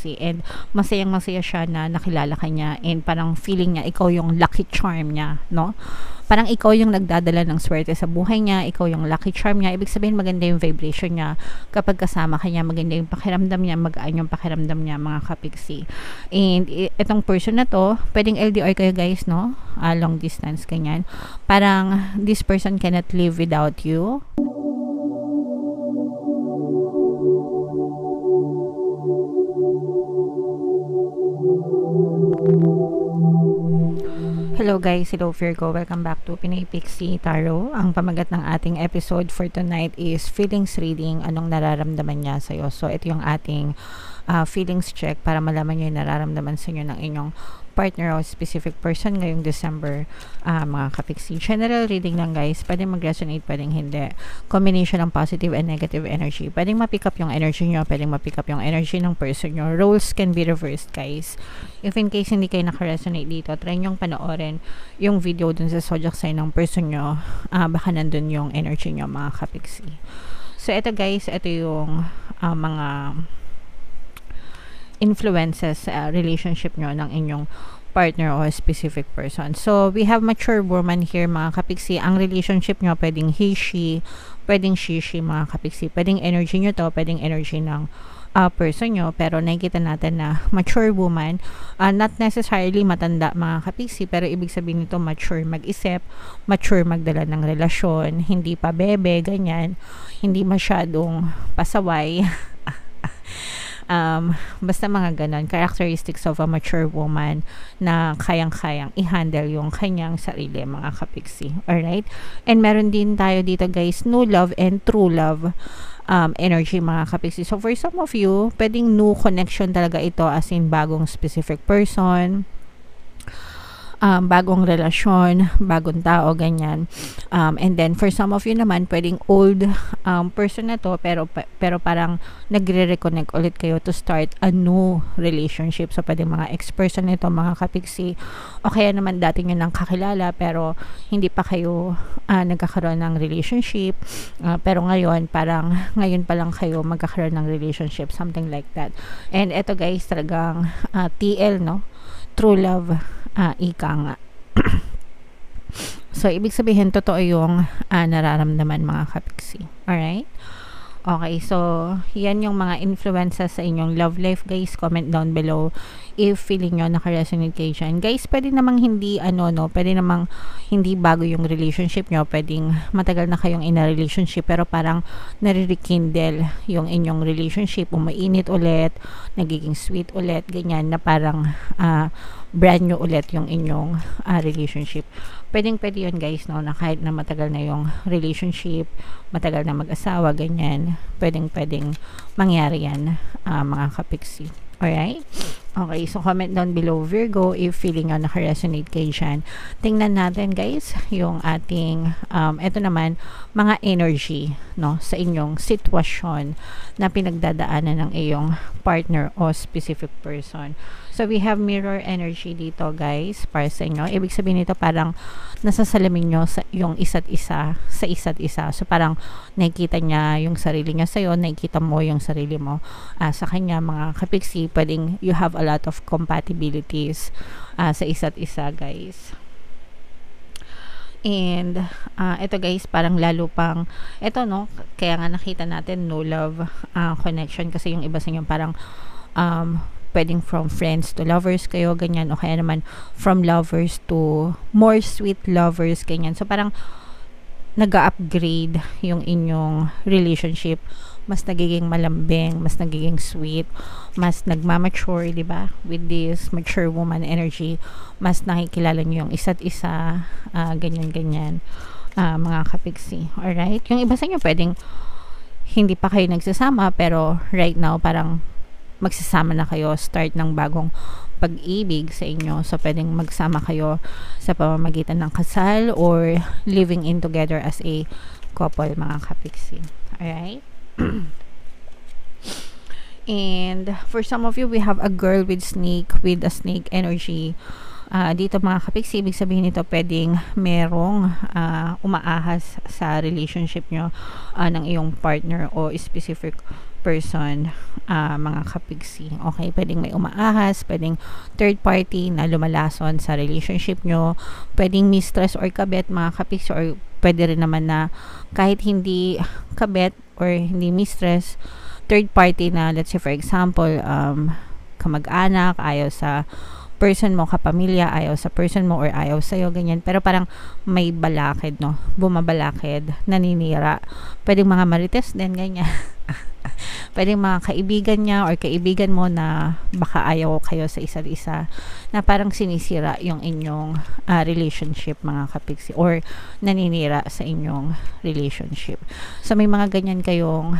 kapiksi, and masayang masaya siya na nakilala ka niya, and parang feeling niya ikaw yung lucky charm niya, no? Parang ikaw yung nagdadala ng swerte sa buhay niya, ikaw yung lucky charm niya. Ibig sabihin maganda yung vibration niya kapag kasama ka niya, maganda yung pakiramdam niya, magaan yung pakiramdam niya, mga kapiksi. And itong person na to, pwedeng LDR kayo guys, no? Long distance, ganyan. Parang this person cannot live without you. Hello guys, hello Virgo, welcome back to Pinay Pixie Tarot. Ang pamagat ng ating episode for tonight is feelings reading, anong nararamdaman niya sa'yo. So ito yung ating feelings check para malaman niyo yung nararamdaman sa inyo ng inyong partner o specific person ngayong December, mga kapiksi. General reading lang guys, pwedeng mag-resonate, pwedeng hindi. Combination ng positive and negative energy. Pwedeng ma-pick up yung energy nyo, pwedeng ma-pick up yung energy ng person nyo. Roles can be reversed guys. If in case hindi kayo naka-resonate dito, try nyong panoorin yung video dun sa zodiac sign ng person nyo. Baka nandun yung energy nyo, mga kapiksi. So ito guys, ito yung mga influences sa relationship nyo ng inyong partner o specific person. So, we have mature woman here, mga kapiksi. Ang relationship nyo, pwedeng he, she, pwedeng she, mga kapiksi. Pwedeng energy nyo to, pwedeng energy ng person nyo, pero nakikita natin na mature woman, not necessarily matanda, mga kapiksi, pero ibig sabihin nito mature mag-isip, mature magdala ng relasyon, hindi pa bebe, ganyan, hindi masyadong pasaway. Basta mga ganon, characteristics of a mature woman na kayang-kayang i-handle yung kanyang sarili, mga kapiksi. Alright? And meron din tayo dito guys, new love and true love energy, mga kapiksi. So for some of you, pwedeng new connection talaga ito, as in bagong specific person, bagong relasyon, bagong tao, ganyan. And then for some of you naman, pwedeng old person na to, pero parang nagre-reconnect ulit kayo to start a new relationship. So pwedeng mga ex-person nito, mga kapiksi, o kaya naman dati nyo nang kakilala pero hindi pa kayo nagkakaroon ng relationship, pero ngayon pa lang kayo magkakaroon ng relationship, something like that. And eto guys, talagang TL, no? True love, ika nga. So, ibig sabihin, totoo yung nararamdaman, mga kapiksi. Alright? Okay, so, yan yung mga influences sa inyong love life, guys. Comment down below if feeling nyo naka-resonate kayo dyan. Guys, pwede namang hindi, pwede namang hindi bago yung relationship nyo. Pwedeng matagal na kayong in a relationship, pero parang nare-rekindle yung inyong relationship. Umainit ulit, nagiging sweet ulit, ganyan, na parang brand new ulit yung inyong relationship. Pwede yun guys, no, na kahit na matagal na yung relationship, matagal na mag-asawa, ganyan, pwedeng mangyari yan, mga kapiksi. Alright? Okay, so comment down below Virgo if feeling nyo naka-resonate kayo dyan. Tingnan natin guys yung ating eto naman, mga energy, no, sa inyong sitwasyon na pinagdadaanan ng iyong partner o specific person. So we have mirror energy dito guys para sa inyo. Ibig sabihin nito parang nasasalamin nyo sa yung isa't isa sa isa't isa. So parang nakikita niya yung sarili niya sa'yo, nakikita mo yung sarili mo sa kanya, mga kapiksi. Pwedeng you have a lot of compatibilities sa isa't isa guys. And ito guys, parang lalo pang ito, no, kaya nga nakita natin no love connection, kasi yung iba sa inyo parang pwedeng from friends to lovers kayo, ganyan, o kaya naman from lovers to more sweet lovers, ganyan. So parang nag-upgrade yung inyong relationship, mas nagiging malambing, mas nagiging sweet, mas nagmamature, di ba? With this mature woman energy, mas nakikilala nyo yung isa't isa, ganyan, mga kapiksi. Alright? Yung iba sa inyo pwedeng hindi pa kayo nagsasama, pero right now parang magsasama na kayo, start ng bagong pag-ibig sa inyo. So pwedeng magsama kayo sa pamamagitan ng kasal or living in together as a couple, mga kapiksi. Alright? And for some of you, we have a girl with a snake energy. Dito, mga kapiksi, ibig sabihin nito pwedeng merong umaahas sa relationship nyo ng iyong partner o specific person, mga kapigsi. Okay, pwedeng may umaahas, pwedeng third party na lumalason sa relationship nyo, pwedeng mistress or kabet, mga kapigsi, or pwede rin naman na kahit hindi kabet or hindi mistress, third party na, let's say for example, kamag-anak, ayaw sa person mo, kapamilya, ayaw sa person mo or ayaw sa'yo, ganyan. Pero parang may balakid, no? Bumabalakid, naninira. Pwedeng mga marites din, ganyan. Pwedeng mga kaibigan niya or kaibigan mo na baka ayaw kayo sa isa't isa, na parang sinisira yung inyong relationship, mga kapigsi, or naninira sa inyong relationship. So may mga ganyan kayong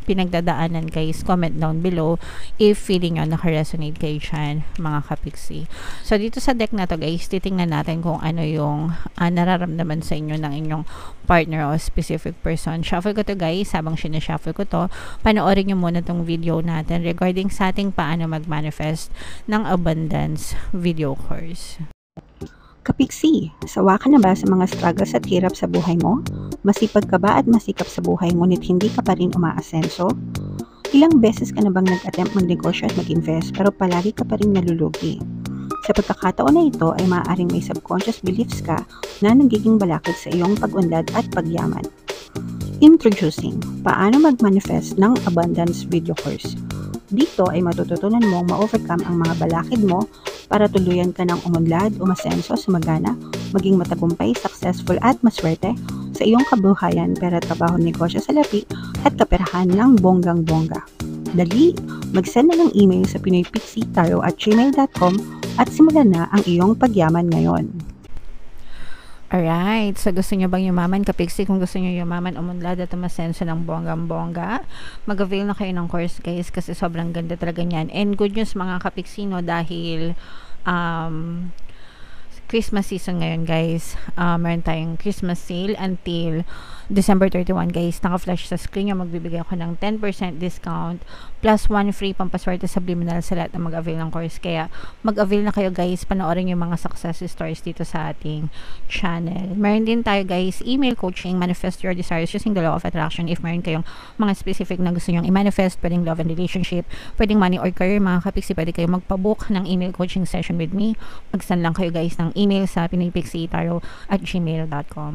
pinagdadaanan, guys. Comment down below if feeling nyo naka-resonate kayo dyan, mga kapigsi. So dito sa deck na to, guys, titingnan natin kung ano yung nararamdaman sa inyo ng inyong partner o specific person. Shuffle ko to, guys. Habang sinashuffle ko to, panoorin nyo muna tong video natin regarding sa ating paano mag-manifest ng abundance video course. Kapiksi, sawa ka na ba sa mga struggles at hirap sa buhay mo? Masipag ka ba at masikap sa buhay ngunit hindi ka pa rin umaasenso? Ilang beses ka na bang nag-attempt magnegosyo at mag-invest pero palagi ka pa rin nalulugi? Sa pagkakataon na ito ay maaaring may subconscious beliefs ka na nagiging balakid sa iyong pag-unlad at pagyaman. Introducing, paano mag-manifest ng abundance video course. Dito ay matututunan mong ma-overcome ang mga balakid mo para tuluyan ka ng umunlad, umasenso, sumagana, maging matagumpay, successful at maswerte sa iyong kabuhayan, pera, trabaho, negosyo, salapi at kaperahan ng bonggang-bongga. Dali, mag-send na ng email sa pinoypixitaro@gmail.com at simulan na ang iyong pagyaman ngayon. Alright, so gusto nyo bang yumaman, kapigsi? Kung gusto nyo yumaman, umunlad at umasenso ng bonggang-bongga, mag-avail na kayo ng course, guys, kasi sobrang ganda talaga niyan. And good news, mga kapigsi, no, dahil Christmas season ngayon, guys. Meron tayong Christmas sale until December 31, guys. Naka-flash sa screen nyo, magbibigay ako ng 10% discount plus 1 free pampaswerte subliminal sa lahat na mag-avail ng course. Kaya mag-avail na kayo, guys. Panoorin yung mga success stories dito sa ating channel. Meron din tayo, guys, email coaching, manifest your desires using the law of attraction. If meron kayong mga specific na gusto nyong i-manifest, pwedeng love and relationship, pwedeng money or career, mga kapiksi, pwede kayo magpabook ng email coaching session with me. Mag-send lang kayo, guys, ng email sa pinoypixitaro@gmail.com.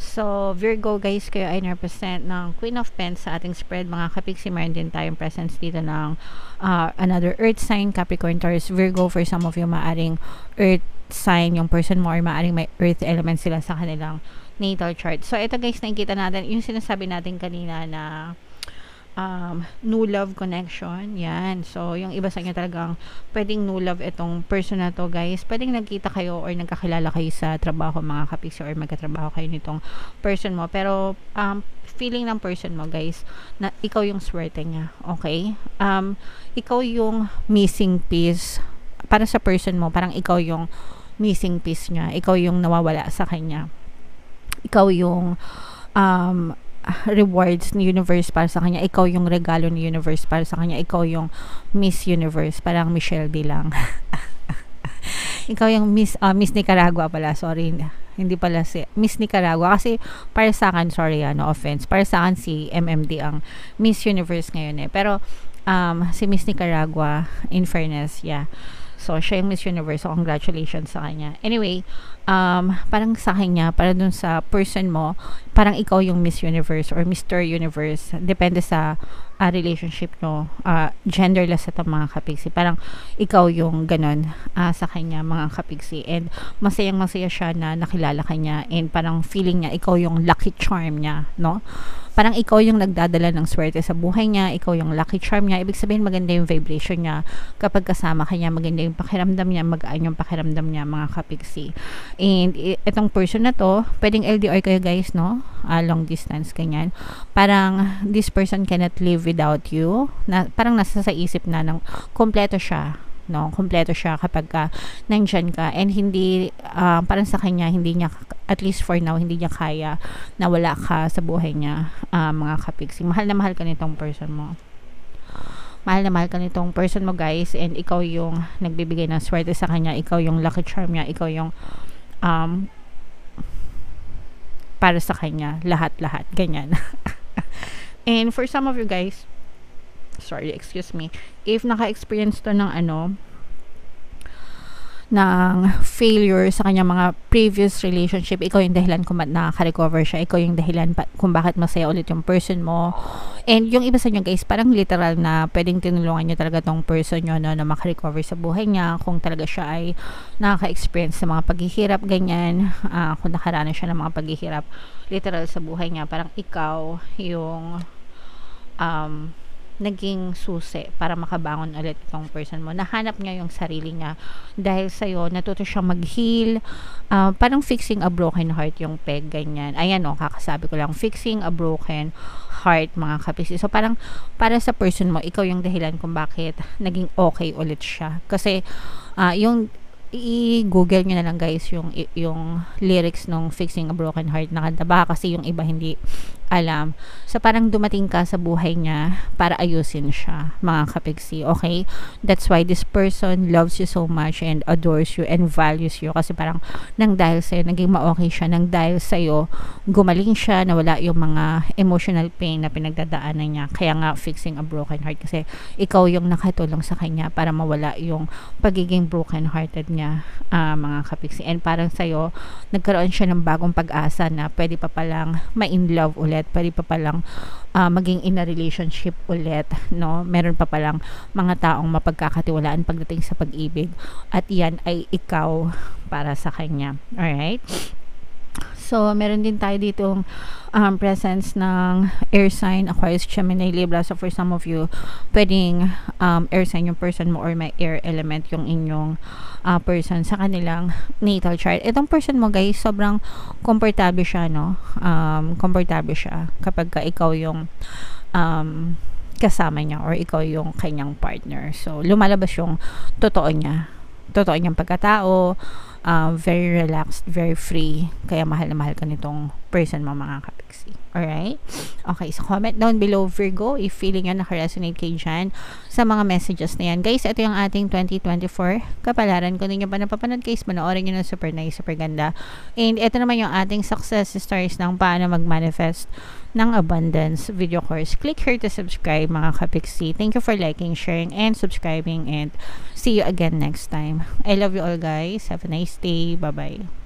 So, Virgo, guys, kayo ay represent ng Queen of Pents sa ating spread, mga kapiksi. Meron din tayong presence dito ng another earth sign, Capricorn, Taurus, Virgo. For some of you, maaring earth sign yung person mo or maaring may earth element sila sa kanilang natal chart. So, ito, guys, nakikita natin yung sinasabi natin kanina na new love connection, yan. So, yung iba sa inyo talagang pwedeng new love itong person na to, guys. Pwedeng nagkita kayo or nagkakilala kayo sa trabaho, mga kapiksi, or magkatrabaho kayo nitong person mo. Pero, feeling ng person mo, guys, na ikaw yung swerte niya, okay? Ikaw yung missing piece para sa person mo. Parang ikaw yung missing piece niya. Ikaw yung nawawala sa kanya. Ikaw yung rewards ni universe para sa kanya. Ikaw yung regalo ni universe para sa kanya. Ikaw yung Miss Universe, parang Michelle D lang. Ikaw yung Miss Nicaragua pala, sorry, hindi pala si Miss Nicaragua, kasi para sa akin, sorry, no offense, para sa akin si MMD ang Miss Universe ngayon pero si Miss Nicaragua, in fairness, yeah, so siya yung Miss Universe, so congratulations sa kanya. Anyway, parang sa kanya, para dun sa person mo, parang ikaw yung Miss Universe or Mr. Universe, depende sa relationship nyo, genderless ito, mga kapigsi. Parang ikaw yung ganun sa kanya, mga kapigsi, and masayang masaya siya na nakilala ka niya, and parang feeling niya ikaw yung lucky charm niya, no? Parang ikaw yung nagdadala ng swerte sa buhay niya, ikaw yung lucky charm niya. Ibig sabihin, maganda yung vibration niya kapag kasama ka niya, maganda yung pakiramdam niya, magaan yung pakiramdam niya, mga kapigsi. And itong person na to, pwedeng LDR kayo, guys, no? Long distance, ganyan. Parang this person cannot live without you. Parang nasa sa isip na ng kompleto siya, no? Kompleto siya kapag nandyan ka, and hindi parang sa kanya, hindi niya, at least for now, hindi niya kaya na wala ka sa buhay niya, mga kapigsi. Mahal na mahal ka nitong person mo. Mahal na mahal ka nitong person mo, guys, and ikaw yung nagbibigay ng swerte sa kanya, ikaw yung lucky charm niya, ikaw yung para sa kanya, lahat-lahat, ganyan. And for some of you, guys, excuse me, if naka-experience to ng ng failure sa kanyang mga previous relationship, ikaw yung dahilan kung ba't nakaka-recover siya, ikaw yung dahilan kung bakit masaya ulit yung person mo. And yung iba sa inyo guys, parang literal na pwedeng tinulungan nyo talaga tong person nyo na maka-recover sa buhay niya, kung talaga siya ay nakaka-experience sa mga paghihirap, ganyan, kung nakaranas siya ng mga paghihirap literal sa buhay niya, parang ikaw yung naging susi para makabangon ulit itong person mo. Nahanap niya yung sarili niya dahil sa'yo, natuto siyang mag-heal, parang fixing a broken heart yung peg, ganyan. Ayan kakasabi ko lang, fixing a broken heart, mga kapisi. So parang para sa person mo, ikaw yung dahilan kung bakit naging okay ulit siya. Kasi yung i-google nyo na lang guys yung lyrics nung Fixing a Broken Heart na kanta, baka kasi yung iba hindi alam. So parang dumating ka sa buhay niya para ayusin siya, mga kapigsi, okay? That's why this person loves you so much and adores you and values you, kasi parang nang dahil sa'yo naging ma-okay siya, nang dahil sa'yo gumaling siya, nawala yung mga emotional pain na pinagdadaanan niya. Kaya nga Fixing a Broken Heart, kasi ikaw yung nakatulong sa kanya para mawala yung pagiging broken hearted niya, mga kapigsi. And parang sa'yo nagkaroon siya ng bagong pag-asa na pwede pa palang ma-in love ulit, pwede pa palang maging in a relationship ulit, no? Meron pa palang mga taong mapagkakatiwalaan pagdating sa pag-ibig, at yan ay ikaw para sa kanya. Alright? So, meron din tayo ditong presence ng air sign, Aquarius, Gemini, Libra. So, for some of you, pwedeng air sign yung person mo or may air element yung inyong person sa kanilang natal chart. Itong person mo guys, sobrang komportable siya, no? Komportable siya kapag ikaw yung kasama niya or ikaw yung kanyang partner. So, lumalabas yung totoo niyang pagkatao, very relaxed, very free, kaya mahal na mahal ka nitong person mo, mga kapiksi. Alright? Okay, so comment down below, Virgo, if feeling nyo nakaresonate kayo dyan sa mga messages na yan. Guys, ito yung ating 2024 kapalaran. Kung hindi nyo pa napapanood guys, manoorin nyo na, super nice, super ganda. And ito naman yung ating success stories ng paano mag-manifest ng abundance video course. Click here to subscribe, mga kapiksi. Thank you for liking, sharing, and subscribing, and see you again next time. I love you all guys. Have a nice day. Bye-bye.